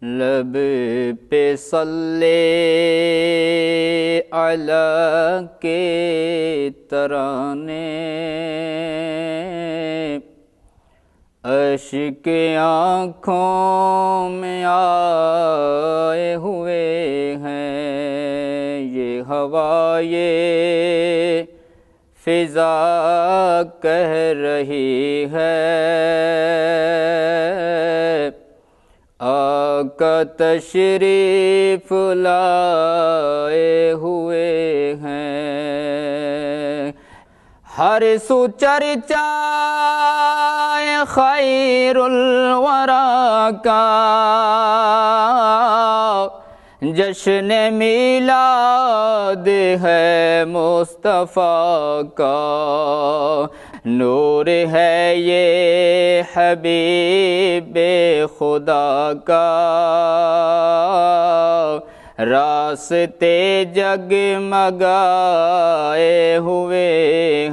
لب پہ صلی علی کے ترانے، اشک آنکھوں میں آئے ہوئے ہیں، یہ ہوا یہ فضا کہہ رہی ہے، آقا تشریف لائے ہوئے ہیں، ہر سو چرچا خیر الورا کا، جشن میلاد ہے مصطفیٰ کا، نور ہے یہ حبیب خدا کا، راستے جگمگائے ہوئے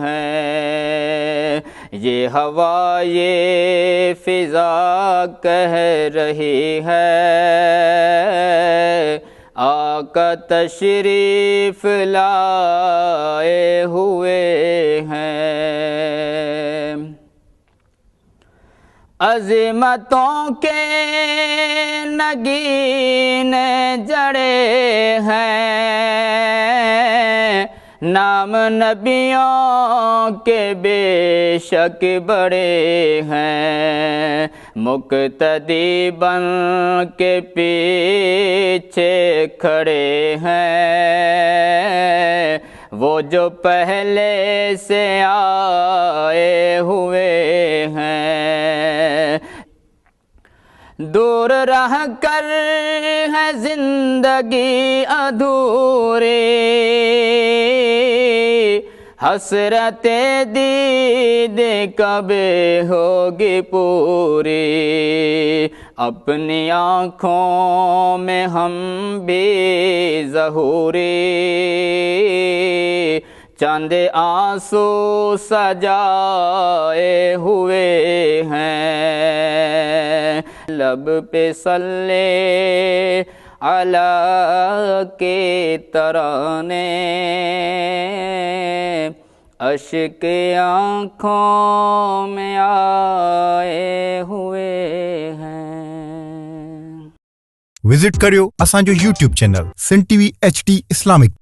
ہیں، یہ ہوا یہ فضا کہہ رہی ہے، آقا تشریف لائے ہوئے ہیں، عظمتوں کے نگین جڑے ہیں، نام نبیوں کے بے شک بڑے ہیں، مقتدی بن کے پیچھے کھڑے ہیں، وہ جو پہلے سے آئے ہوئے ہیں، دور رہ کر ہے زندگی ادھوری، حسرت دید کب ہوگی پوری، اپنی آنکھوں میں ہم بھی ظہوری، چاند آنسو سجائے ہوئے ہیں، لب پہ صلی علی کے ترانے، اشک آنکھوں میں آئے ہوئے ہیں۔ وزٹ کریو اسانجو YouTube channel Sun T V HD Islamic.